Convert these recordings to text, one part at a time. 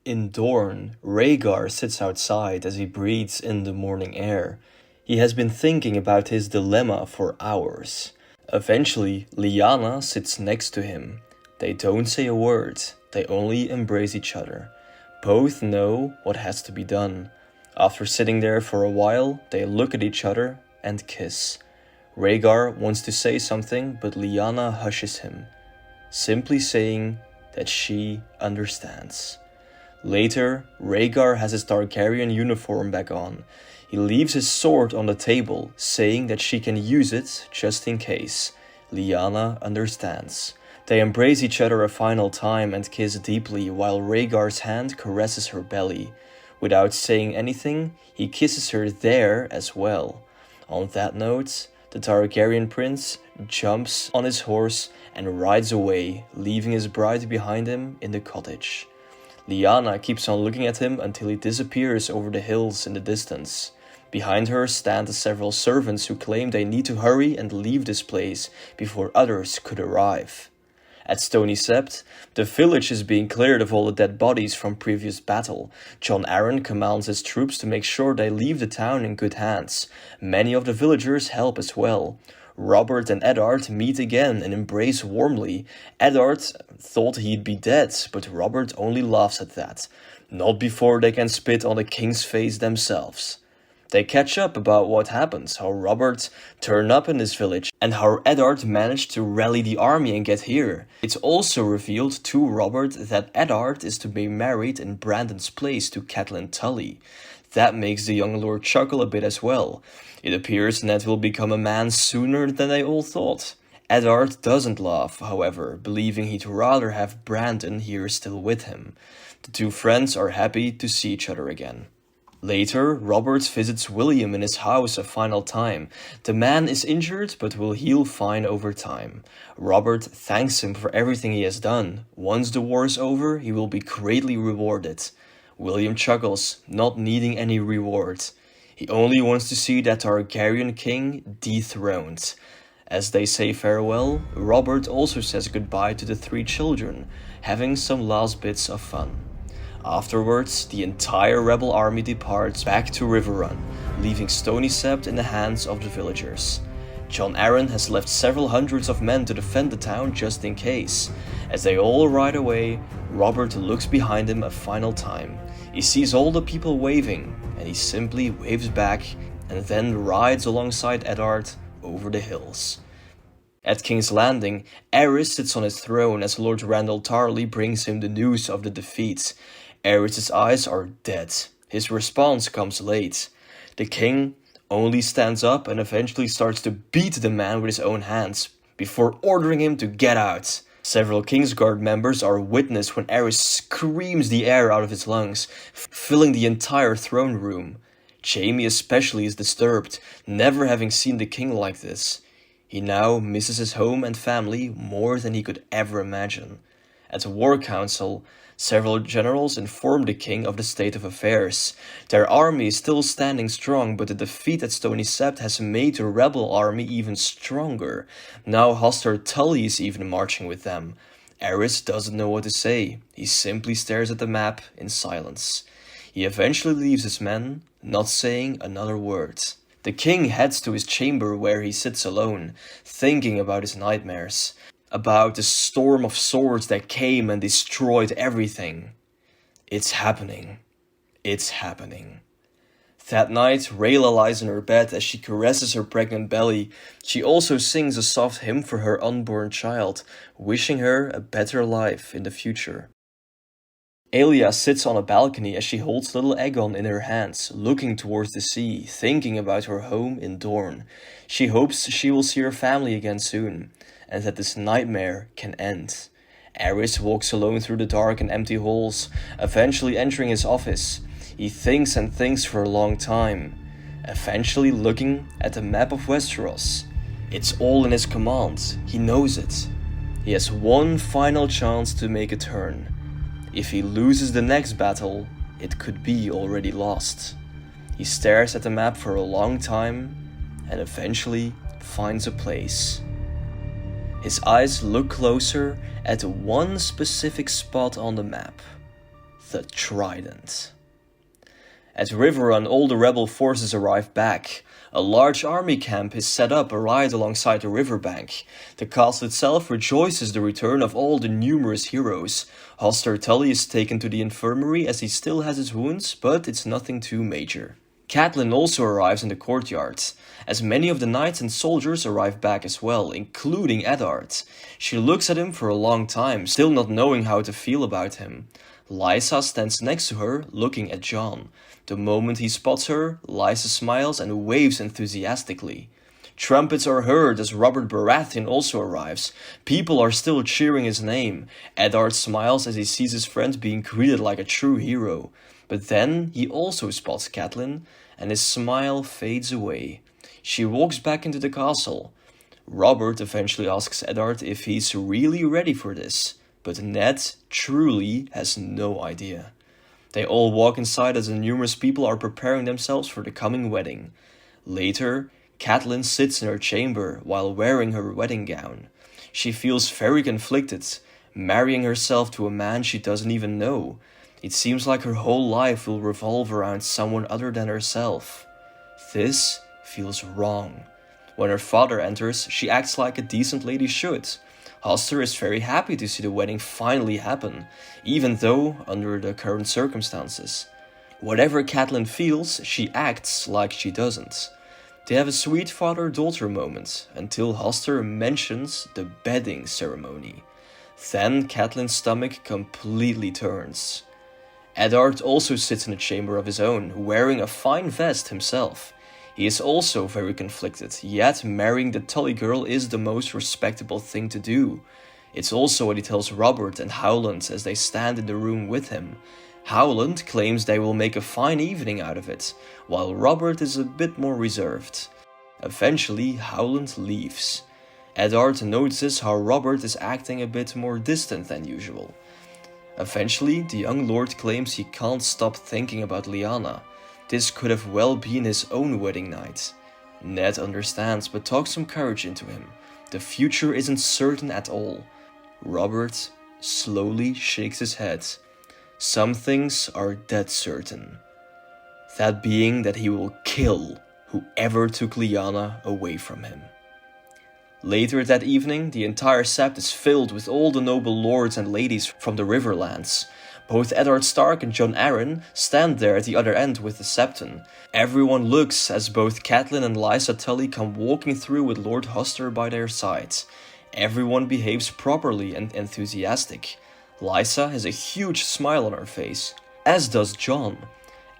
In Dorne, Rhaegar sits outside as he breathes in the morning air. He has been thinking about his dilemma for hours. Eventually, Lyanna sits next to him. They don't say a word, they only embrace each other. Both know what has to be done. After sitting there for a while, they look at each other and kiss. Rhaegar wants to say something, but Lyanna hushes him, simply saying that she understands. Later, Rhaegar has his Targaryen uniform back on. He leaves his sword on the table, saying that she can use it just in case. Lyanna understands. They embrace each other a final time and kiss deeply while Rhaegar's hand caresses her belly. Without saying anything, he kisses her there as well. On that note, the Targaryen prince jumps on his horse and rides away, leaving his bride behind him in the cottage. Lyanna keeps on looking at him until he disappears over the hills in the distance. Behind her stand the several servants who claim they need to hurry and leave this place before others could arrive. At Stoney Sept, the village is being cleared of all the dead bodies from previous battle. Jon Arryn commands his troops to make sure they leave the town in good hands. Many of the villagers help as well. Robert and Eddard meet again and embrace warmly. Eddard thought he'd be dead, but Robert only laughs at that. Not before they can spit on the king's face themselves. They catch up about what happened, how Robert turned up in this village, and how Eddard managed to rally the army and get here. It's also revealed to Robert that Eddard is to be married in Brandon's place to Catelyn Tully. That makes the young lord chuckle a bit as well. It appears Ned will become a man sooner than they all thought. Eddard doesn't laugh, however, believing he'd rather have Brandon here still with him. The two friends are happy to see each other again. Later, Robert visits William in his house a final time. The man is injured but will heal fine over time. Robert thanks him for everything he has done. Once the war is over, he will be greatly rewarded. William chuckles, not needing any reward. He only wants to see that Targaryen king dethroned. As they say farewell, Robert also says goodbye to the three children, having some last bits of fun. Afterwards, the entire rebel army departs back to Riverrun, leaving Stoney Sept in the hands of the villagers. Jon Arryn has left several hundreds of men to defend the town just in case. As they all ride away, Robert looks behind him a final time. He sees all the people waving, and he simply waves back and then rides alongside Eddard over the hills. At King's Landing, Aerys sits on his throne as Lord Randyll Tarly brings him the news of the defeat. Aerys' eyes are dead. His response comes late. The king only stands up and eventually starts to beat the man with his own hands, before ordering him to get out. Several Kingsguard members are witness when Aerys screams the air out of his lungs, filling the entire throne room. Jaime especially is disturbed, never having seen the king like this. He now misses his home and family more than he could ever imagine. At the War Council, several generals inform the king of the state of affairs. Their army is still standing strong, but the defeat at Stoney Sept has made the rebel army even stronger. Now Hoster Tully is even marching with them. Aerys doesn't know what to say. He simply stares at the map in silence. He eventually leaves his men, not saying another word. The king heads to his chamber where he sits alone, thinking about his nightmares. About the storm of swords that came and destroyed everything. It's happening. It's happening. That night, Rayla lies in her bed as she caresses her pregnant belly. She also sings a soft hymn for her unborn child, wishing her a better life in the future. Aelia sits on a balcony as she holds little Aegon in her hands, looking towards the sea, thinking about her home in Dorne. She hopes she will see her family again soon, and that this nightmare can end. Aerys walks alone through the dark and empty halls, eventually entering his office. He thinks and thinks for a long time, eventually looking at the map of Westeros. It's all in his command, he knows it. He has one final chance to make a turn. If he loses the next battle, it could be already lost. He stares at the map for a long time and eventually finds a place. His eyes look closer at one specific spot on the map. the Trident. At Riverrun, all the rebel forces arrive back. A large army camp is set up right alongside the riverbank. The castle itself rejoices the return of all the numerous heroes. Hoster Tully is taken to the infirmary as he still has his wounds, but it's nothing too major. Catelyn also arrives in the courtyard, as many of the knights and soldiers arrive back as well, including Eddard. She looks at him for a long time, still not knowing how to feel about him. Lysa stands next to her, looking at Jon. The moment he spots her, Lysa smiles and waves enthusiastically. Trumpets are heard as Robert Baratheon also arrives. People are still cheering his name. Eddard smiles as he sees his friend being greeted like a true hero. But then he also spots Catelyn, and his smile fades away. She walks back into the castle. Robert eventually asks Eddard if he's really ready for this, but Ned truly has no idea. They all walk inside as the numerous people are preparing themselves for the coming wedding. Later, Catelyn sits in her chamber while wearing her wedding gown. She feels very conflicted, marrying herself to a man she doesn't even know. It seems like her whole life will revolve around someone other than herself. This feels wrong. When her father enters, she acts like a decent lady should. Hoster is very happy to see the wedding finally happen, even though under the current circumstances. Whatever Catelyn feels, she acts like she doesn't. They have a sweet father-daughter moment, until Hoster mentions the bedding ceremony. Then Catelyn's stomach completely turns. Eddard also sits in a chamber of his own, wearing a fine vest himself. He is also very conflicted, yet marrying the Tully girl is the most respectable thing to do. It's also what he tells Robert and Howland as they stand in the room with him. Howland claims they will make a fine evening out of it, while Robert is a bit more reserved. Eventually, Howland leaves. Eddard notices how Robert is acting a bit more distant than usual. Eventually, the young lord claims he can't stop thinking about Lyanna. This could have well been his own wedding night. Ned understands but talks some courage into him. The future isn't certain at all. Robert slowly shakes his head. Some things are dead certain. That being that he will kill whoever took Lyanna away from him. Later that evening, the entire Sept is filled with all the noble lords and ladies from the Riverlands. Both Eddard Stark and Jon Arryn stand there at the other end with the Septon. Everyone looks as both Catelyn and Lysa Tully come walking through with Lord Hoster by their sides. Everyone behaves properly and enthusiastic. Lysa has a huge smile on her face, as does Jon.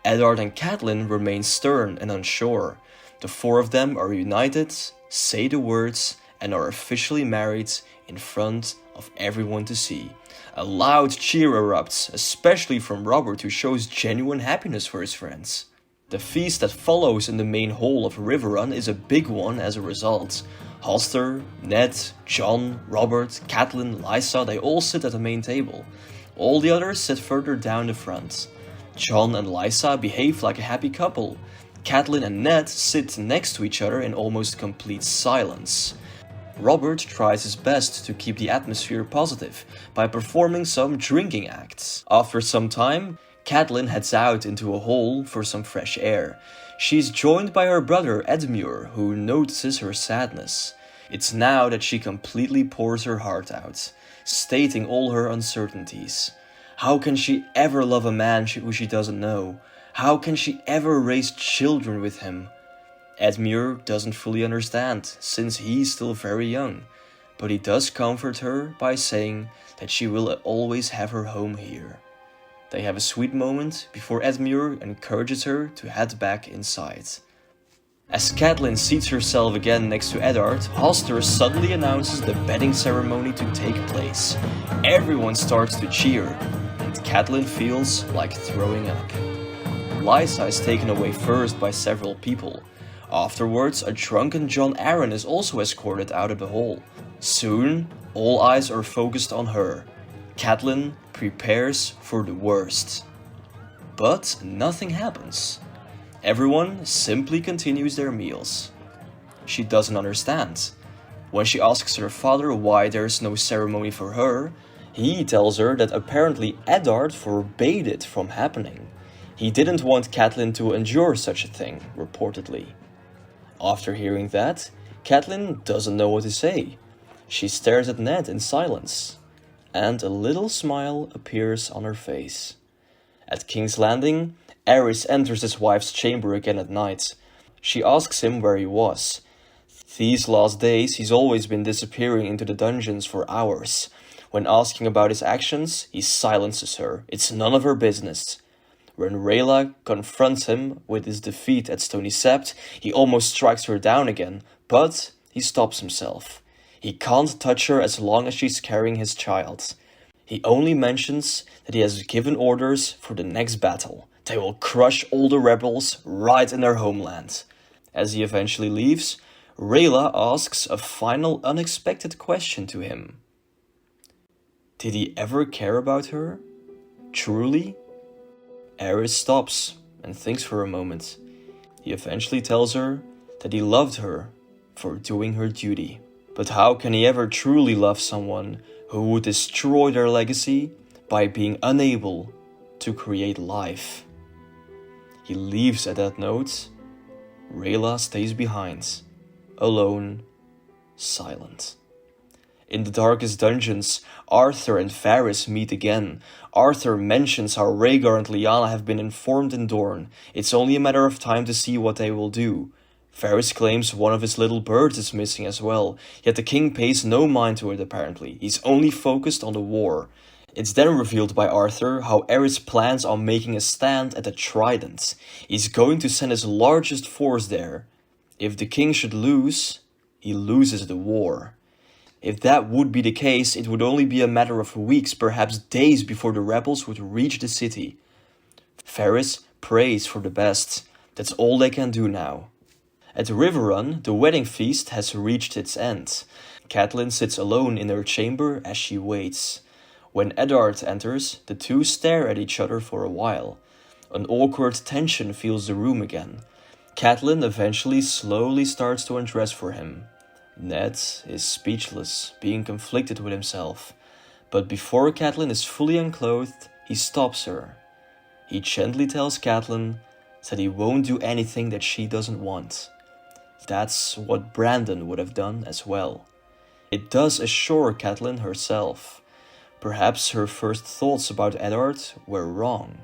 Eddard and Catelyn remain stern and unsure. The four of them are united, say the words, and are officially married in front of everyone to see. A loud cheer erupts, especially from Robert, who shows genuine happiness for his friends. The feast that follows in the main hall of Riverrun is a big one as a result. Hoster, Ned, Jon, Robert, Catelyn, Lysa, they all sit at the main table. All the others sit further down the front. Jon and Lysa behave like a happy couple. Catelyn and Ned sit next to each other in almost complete silence. Robert tries his best to keep the atmosphere positive by performing some drinking acts. After some time, Catelyn heads out into a hall for some fresh air. She's joined by her brother Edmure, who notices her sadness. It's now that she completely pours her heart out, stating all her uncertainties. How can she ever love a man who she doesn't know? How can she ever raise children with him? Edmure doesn't fully understand, since he's still very young, but he does comfort her by saying that she will always have her home here. They have a sweet moment before Edmure encourages her to head back inside. As Catelyn seats herself again next to Eddard, Hoster suddenly announces the bedding ceremony to take place. Everyone starts to cheer, and Catelyn feels like throwing up. Lysa is taken away first by several people. Afterwards, a drunken Jon Arryn is also escorted out of the hall. Soon, all eyes are focused on her. Catelyn prepares for the worst. But nothing happens. Everyone simply continues their meals. She doesn't understand. When she asks her father why there is no ceremony for her, He tells her that apparently Eddard forbade it from happening. He didn't want Catelyn to endure such a thing, reportedly. After hearing that, Catelyn doesn't know what to say. She stares at Ned in silence, and a little smile appears on her face. At King's Landing, Aerys enters his wife's chamber again at night. She asks him where he was. These last days, he's always been disappearing into the dungeons for hours. When asking about his actions, he silences her. It's none of her business. When Rhaella confronts him with his defeat at Stoney Sept, he almost strikes her down again, but he stops himself. He can't touch her as long as she's carrying his child. He only mentions that he has given orders for the next battle. They will crush all the rebels right in their homeland. As he eventually leaves, Rhaella asks a final unexpected question to him. Did he ever care about her? Truly? Aerys stops and thinks for a moment. He eventually tells her that he loved her for doing her duty. But how can he ever truly love someone who would destroy their legacy by being unable to create life? He leaves at that note. Rhaella stays behind, alone, silent. In the darkest dungeons, Arthur and Varys meet again. Arthur mentions how Rhaegar and Lyanna have been informed in Dorne. It's only a matter of time to see what they will do. Varys claims one of his little birds is missing as well, yet the king pays no mind to it apparently. He's only focused on the war. It's then revealed by Arthur how Aerys plans on making a stand at the Trident. He's going to send his largest force there. If the king should lose, he loses the war. If that would be the case, it would only be a matter of weeks, perhaps days before the rebels would reach the city. Varys prays for the best. That's all they can do now. At Riverrun, the wedding feast has reached its end. Catelyn sits alone in her chamber as she waits. When Eddard enters, the two stare at each other for a while. An awkward tension fills the room again. Catelyn eventually slowly starts to undress for him. Ned is speechless, being conflicted with himself. But before Catelyn is fully unclothed, he stops her. He gently tells Catelyn that he won't do anything that she doesn't want. That's what Brandon would have done as well. It does assure Catelyn herself. Perhaps her first thoughts about Eddard were wrong.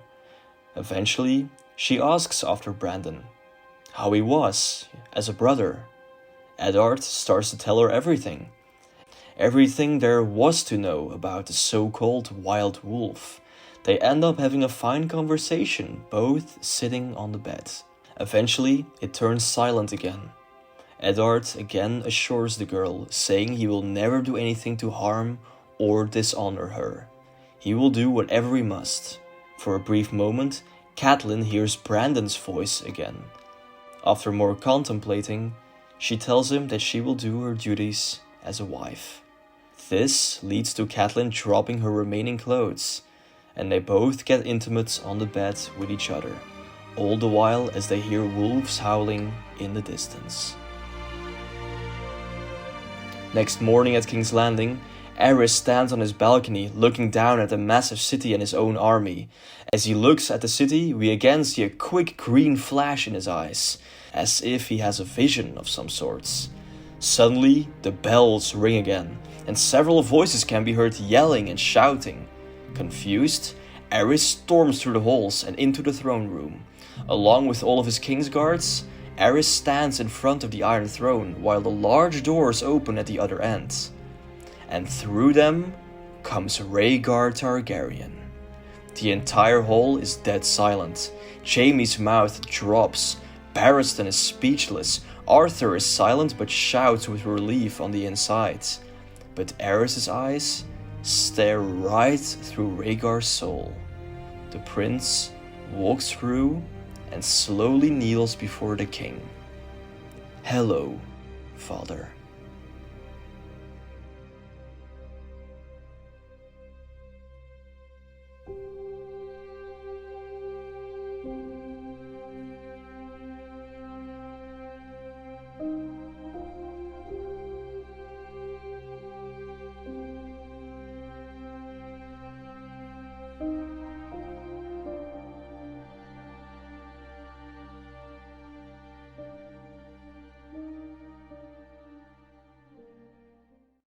Eventually, she asks after Brandon, how he was as a brother. Eddard starts to tell her everything. Everything there was to know about the so-called wild wolf. They end up having a fine conversation, both sitting on the bed. Eventually, it turns silent again. Eddard again assures the girl, saying he will never do anything to harm or dishonor her. He will do whatever he must. For a brief moment, Catelyn hears Brandon's voice again. After more contemplating, she tells him that she will do her duties as a wife. This leads to Catelyn dropping her remaining clothes, and they both get intimate on the bed with each other, all the while as they hear wolves howling in the distance. Next morning at King's Landing, Aerys stands on his balcony looking down at the massive city and his own army. As he looks at the city, we again see a quick green flash in his eyes, as if he has a vision of some sorts. Suddenly, the bells ring again, and several voices can be heard yelling and shouting. Confused, Aerys storms through the halls and into the throne room. Along with all of his king's guards, Aerys stands in front of the Iron Throne while the large doors open at the other end. And through them comes Rhaegar Targaryen. The entire hall is dead silent. Jaime's mouth drops. Barristan is speechless. Arthur is silent but shouts with relief on the inside. But Aerys' eyes stare right through Rhaegar's soul. The prince walks through and slowly kneels before the king. Hello, father.